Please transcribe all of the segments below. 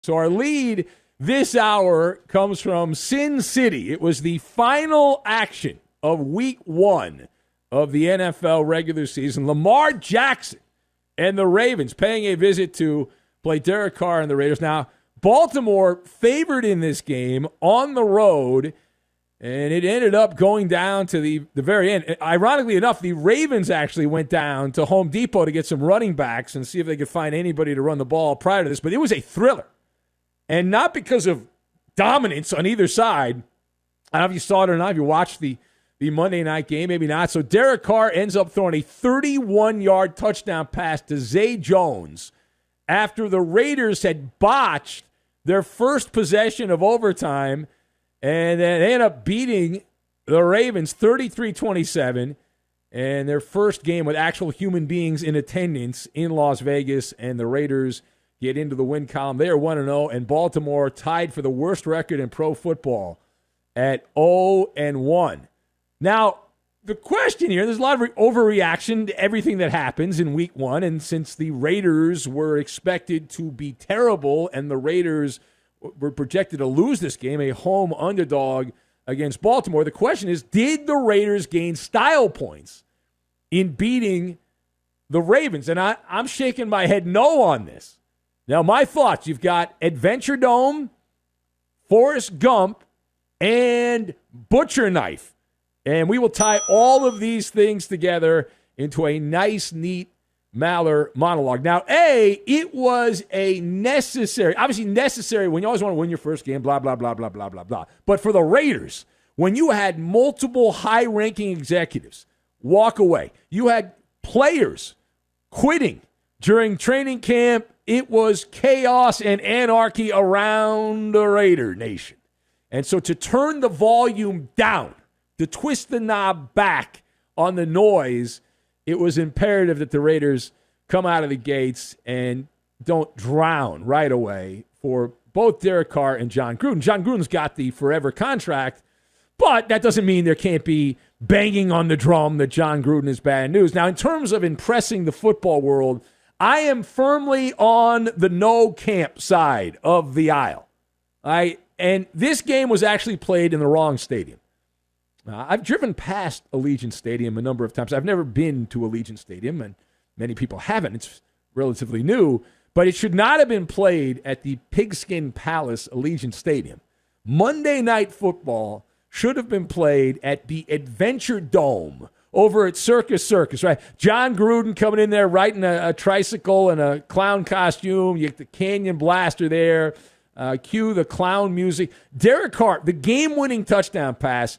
So our lead this hour comes from Sin City. It was the final action of week 1 of the NFL regular season. Lamar Jackson and the Ravens paying a visit to play Derek Carr and the Raiders. Now, Baltimore favored in this game on the road, and it ended up going down to the very end. Ironically enough, the Ravens actually went down to Home Depot to get some running backs and see if they could find anybody to run the ball prior to this. But it was a thriller. And not because of dominance on either side. I don't know if you saw it or not, if you watched the Monday night game, maybe not. So Derek Carr ends up throwing a 31-yard touchdown pass to Zay Jones after the Raiders had botched their first possession of overtime, and then they end up beating the Ravens 33-27, and their first game with actual human beings in attendance in Las Vegas, and the Raiders get into the win column. They are 1-0, and Baltimore tied for the worst record in pro football at 0-1. Now, the question here, there's a lot of overreaction to everything that happens in week 1, and since the Raiders were expected to be terrible and the Raiders were projected to lose this game, a home underdog against Baltimore, the question is, did the Raiders gain style points in beating the Ravens? And I'm shaking my head no on this. Now, my thoughts, you've got Adventure Dome, Forrest Gump, and Butcher Knife. And we will tie all of these things together into a nice, neat Maller monologue. Now, it was obviously necessary when you always want to win your first game, blah, blah, blah, blah, blah, blah, blah. But for the Raiders, when you had multiple high-ranking executives walk away, you had players quitting during training camp, it was chaos and anarchy around the Raider Nation. And so to turn the volume down, to twist the knob back on the noise, it was imperative that the Raiders come out of the gates and don't drown right away for both Derek Carr and John Gruden. John Gruden's got the forever contract, but that doesn't mean there can't be banging on the drum that John Gruden is bad news. Now, in terms of impressing the football world, I am firmly on the no camp side of the aisle. And this game was actually played in the wrong stadium. I've driven past Allegiant Stadium a number of times. I've never been to Allegiant Stadium, and many people haven't. It's relatively new, but it should not have been played at the Pigskin Palace Allegiant Stadium. Monday Night Football should have been played at the Adventure Dome over at Circus, right? John Gruden coming in there riding a tricycle and a clown costume. You get the Canyon Blaster there. Cue the clown music. Derek Carr, the game-winning touchdown pass,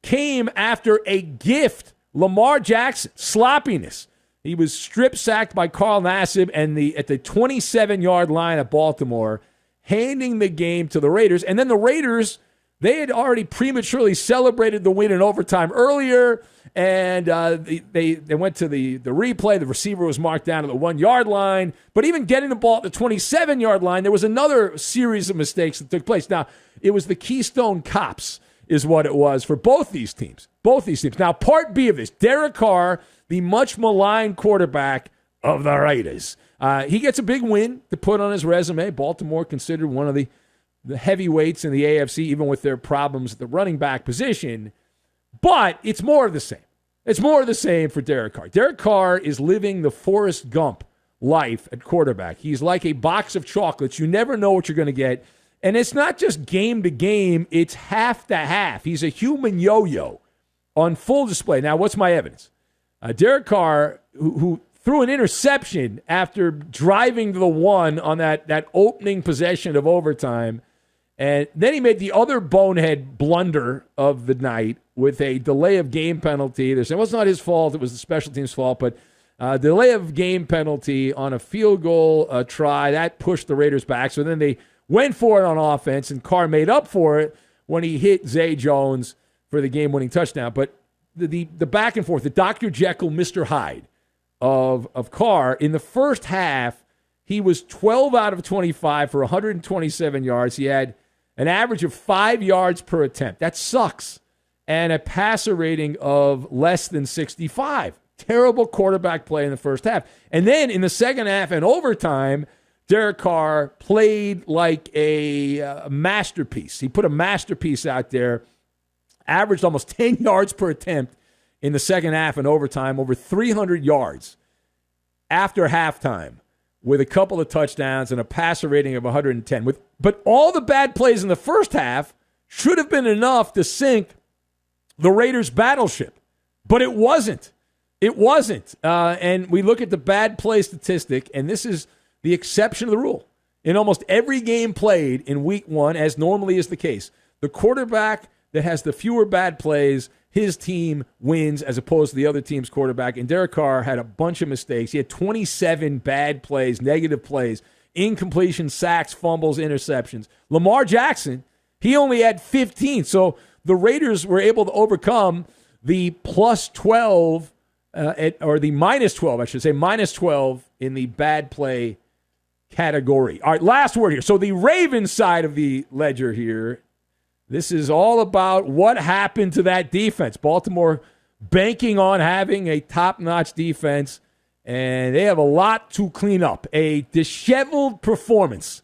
came after a gift. Lamar Jackson, sloppiness. He was strip-sacked by Carl Nassib at the 27-yard line of Baltimore, handing the game to the Raiders. And then the Raiders, they had already prematurely celebrated the win in overtime earlier, and they went to the replay. The receiver was marked down at the 1-yard line. But even getting the ball at the 27-yard line, there was another series of mistakes that took place. Now, it was the Keystone Cops is what it was for both these teams. Now, part B of this, Derek Carr, the much maligned quarterback of the Raiders. He gets a big win to put on his resume. Baltimore considered one of the heavyweights in the AFC, even with their problems at the running back position. But it's more of the same. It's more of the same for Derek Carr. Derek Carr is living the Forrest Gump life at quarterback. He's like a box of chocolates. You never know what you're going to get. And it's not just game to game, it's half to half. He's a human yo-yo on full display. Now, what's my evidence? Derek Carr, who threw an interception after driving to the one on that opening possession of overtime, and then he made the other bonehead blunder of the night with a delay of game penalty. They're saying, well, it's not his fault. It was the special team's fault. But delay of game penalty on a field goal try, that pushed the Raiders back. So then they went for it on offense, and Carr made up for it when he hit Zay Jones for the game-winning touchdown. But the back and forth, the Dr. Jekyll, Mr. Hyde of Carr, in the first half, he was 12 out of 25 for 127 yards. He had an average of 5 yards per attempt. That sucks. And a passer rating of less than 65. Terrible quarterback play in the first half. And then in the second half and overtime, Derek Carr played like a masterpiece. He put a masterpiece out there, averaged almost 10 yards per attempt in the second half and overtime, over 300 yards after halftime with a couple of touchdowns and a passer rating of 110. But all the bad plays in the first half should have been enough to sink the Raiders' battleship. But it wasn't. It wasn't. And we look at the bad play statistic, and this is the exception to the rule. In almost every game played in week one, as normally is the case, the quarterback that has the fewer bad plays, his team wins as opposed to the other team's quarterback. And Derek Carr had a bunch of mistakes. He had 27 bad plays, negative plays, incompletion, sacks, fumbles, interceptions. Lamar Jackson, he only had 15. So the Raiders were able to overcome the plus 12, or the minus 12, I should say, minus 12 in the bad play category. All right, last word here. So the Ravens side of the ledger here, this is all about what happened to that defense. Baltimore banking on having a top-notch defense, and they have a lot to clean up. A disheveled performance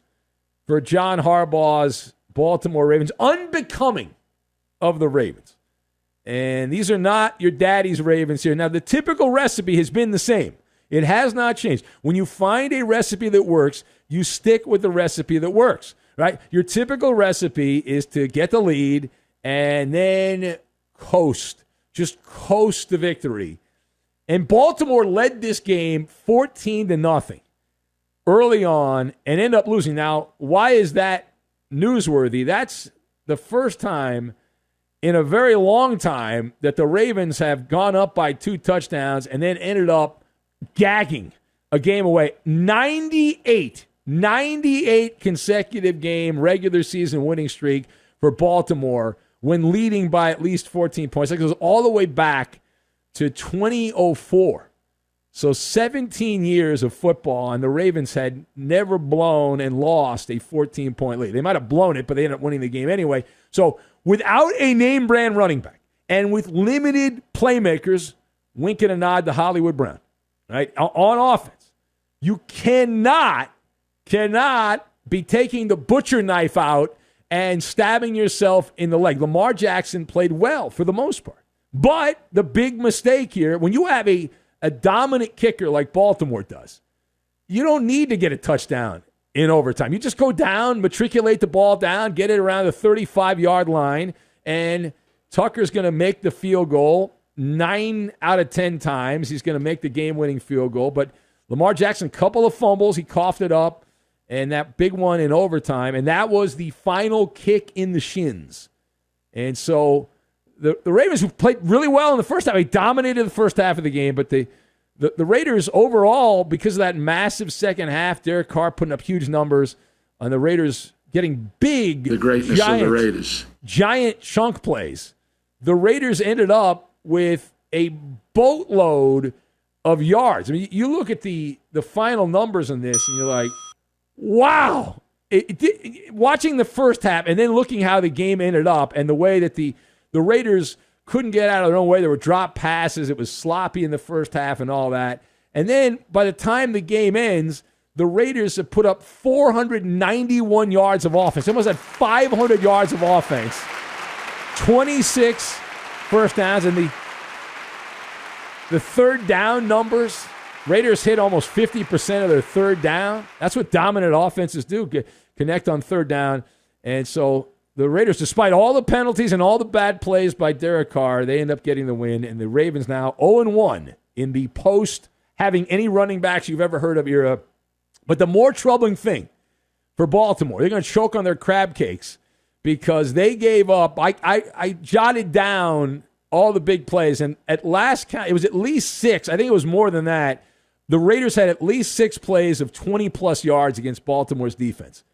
for John Harbaugh's Baltimore Ravens, unbecoming of the Ravens. And these are not your daddy's Ravens here. Now, the typical recipe has been the same. It has not changed. When you find a recipe that works, you stick with the recipe that works, right? Your typical recipe is to get the lead and then coast. Just coast to victory. And Baltimore led this game 14-0 early on and ended up losing. Now, why is that newsworthy? That's the first time in a very long time that the Ravens have gone up by 2 touchdowns and then ended up gagging a game away. 98 consecutive game regular season winning streak for Baltimore when leading by at least 14 points. It goes all the way back to 2004. So 17 years of football, and the Ravens had never blown and lost a 14-point lead. They might have blown it, but they ended up winning the game anyway. So without a name-brand running back and with limited playmakers, wink and a nod to Hollywood Brown, right, on offense, you cannot be taking the butcher knife out and stabbing yourself in the leg. Lamar Jackson played well for the most part. But the big mistake here, when you have a dominant kicker like Baltimore does, you don't need to get a touchdown in overtime. You just go down, matriculate the ball down, get it around the 35-yard line, and Tucker's going to make the field goal 9 out of 10 times. He's going to make the game-winning field goal. But Lamar Jackson, couple of fumbles, he coughed it up, and that big one in overtime, and that was the final kick in the shins. And so the Ravens, who played really well in the first half, they dominated the first half of the game, but the Raiders overall, because of that massive second half, Derek Carr putting up huge numbers, and the Raiders getting big, the greatness of the Raiders, giant chunk plays. The Raiders ended up with a boatload of yards. I mean, you look at the final numbers on this, and you're like, wow. Watching the first half and then looking how the game ended up and the way that the Raiders couldn't get out of their own way. There were drop passes. It was sloppy in the first half and all that. And then by the time the game ends, the Raiders have put up 491 yards of offense. They almost had 500 yards of offense. 26 first downs. And the third down numbers, Raiders hit almost 50% of their third down. That's what dominant offenses do, connect on third down. And so the Raiders, despite all the penalties and all the bad plays by Derek Carr, they end up getting the win. And the Ravens now 0-1 in the post having any running backs you've ever heard of era. But the more troubling thing for Baltimore, they're going to choke on their crab cakes because they gave up. I jotted down all the big plays, and at last count, it was at least 6. I think it was more than that. The Raiders had at least 6 plays of 20-plus yards against Baltimore's defense.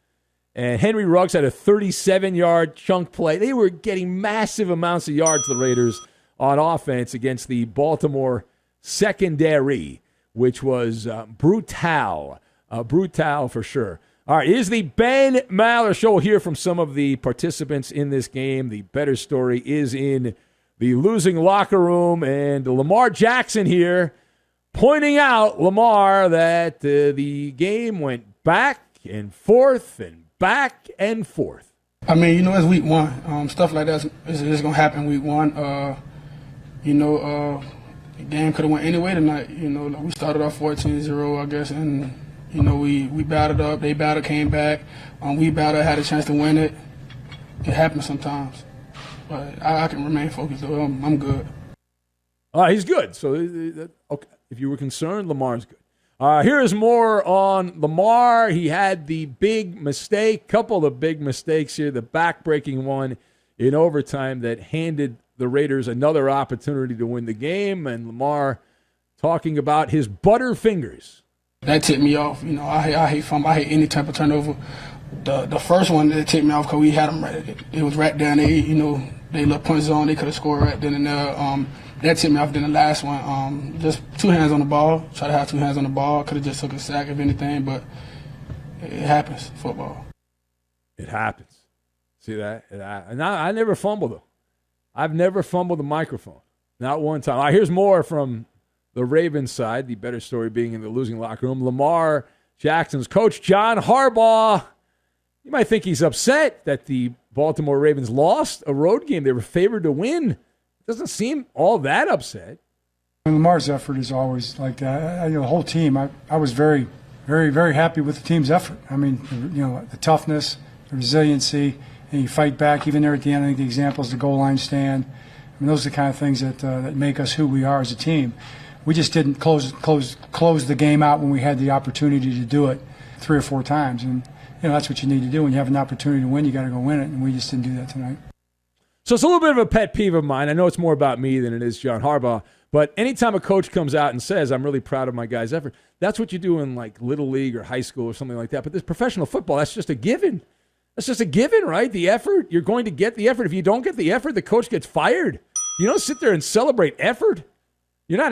And Henry Ruggs had a 37-yard chunk play. They were getting massive amounts of yards, the Raiders, on offense against the Baltimore secondary, which was brutal for sure. All right, it is the Ben Maller Show. We'll hear from some of the participants in this game. The better story is in the losing locker room, and Lamar Jackson here pointing out, Lamar, that the game went back and forth and back and forth. I mean, it's week one. Stuff like that is going to happen week one. The game could have went anyway tonight. We started off 14-0, I guess, and, we battled up. They battled, came back. We battled, had a chance to win it. It happens sometimes. But I can remain focused, though. I'm good. He's good. So, okay. If you were concerned, Lamar's good. Here is more on Lamar. He had the big mistake, couple of big mistakes here, the back-breaking one in overtime that handed the Raiders another opportunity to win the game, and Lamar talking about his butterfingers. That tipped me off. I hate fumble. I hate any type of turnover. The first one that tipped me off because we had them right. It was right down there. They let punches on. They could have scored right then and there. That tipped me off. Then the last one, just two hands on the ball. Try to have two hands on the ball. Could have just took a sack if anything, but it happens. Football. It happens. See that? I never fumble though. I've never fumbled the microphone. Not one time. All right, here's more from the Ravens side, the better story being in the losing locker room. Lamar Jackson's coach, John Harbaugh. You might think he's upset that the Baltimore Ravens lost a road game. They were favored to win. Doesn't seem all that upset. Lamar's effort is always like that. The whole team, I was very, very, very happy with the team's effort. I mean, the toughness, the resiliency, and you fight back. Even there at the end, I think the example is the goal line stand. I mean, those are the kind of things that make us who we are as a team. We just didn't close the game out when we had the opportunity to do it 3 or 4 times. And, that's what you need to do. When you have an opportunity to win, you got to go win it. And we just didn't do that tonight. So it's a little bit of a pet peeve of mine. I know it's more about me than it is John Harbaugh. But anytime a coach comes out and says, I'm really proud of my guys' effort, that's what you do in like Little League or high school or something like that. But this professional football, that's just a given. That's just a given, right? The effort, you're going to get the effort. If you don't get the effort, the coach gets fired. You don't sit there and celebrate effort. You're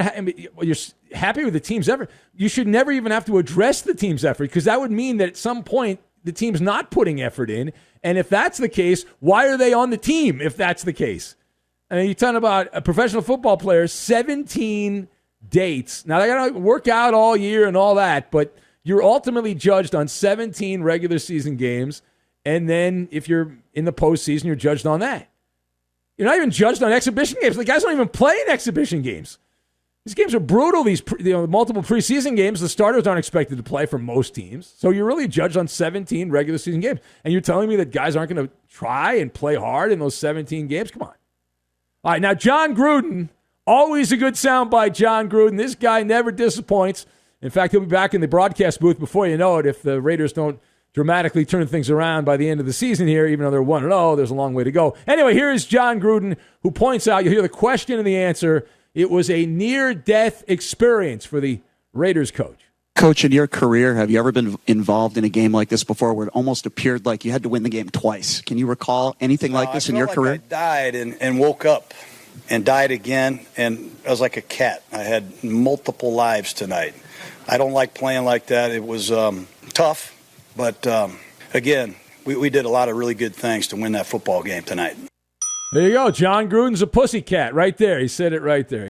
happy with the team's effort. You should never even have to address the team's effort because that would mean that at some point the team's not putting effort in. And if that's the case, why are they on the team if that's the case? I mean, you're talking about a professional football player, 17 dates. Now, they got to work out all year and all that, but you're ultimately judged on 17 regular season games. And then if you're in the postseason, you're judged on that. You're not even judged on exhibition games. The guys don't even play in exhibition games. These games are brutal. These multiple preseason games, the starters aren't expected to play for most teams. So you're really judged on 17 regular season games. And you're telling me that guys aren't going to try and play hard in those 17 games? Come on. All right, now John Gruden, always a good sound by John Gruden. This guy never disappoints. In fact, he'll be back in the broadcast booth before you know it if the Raiders don't dramatically turn things around by the end of the season here, even though they're 1-0. There's a long way to go. Anyway, here is John Gruden, who points out, you'll hear the question and the answer. It was a near-death experience for the Raiders coach. Coach, in your career, have you ever been involved in a game like this before where it almost appeared like you had to win the game twice? Can you recall anything like this in your career? I died and woke up and died again, and I was like a cat. I had multiple lives tonight. I don't like playing like that. It was tough, but again, we did a lot of really good things to win that football game tonight. There you go. John Gruden's a pussycat right there. He said it right there.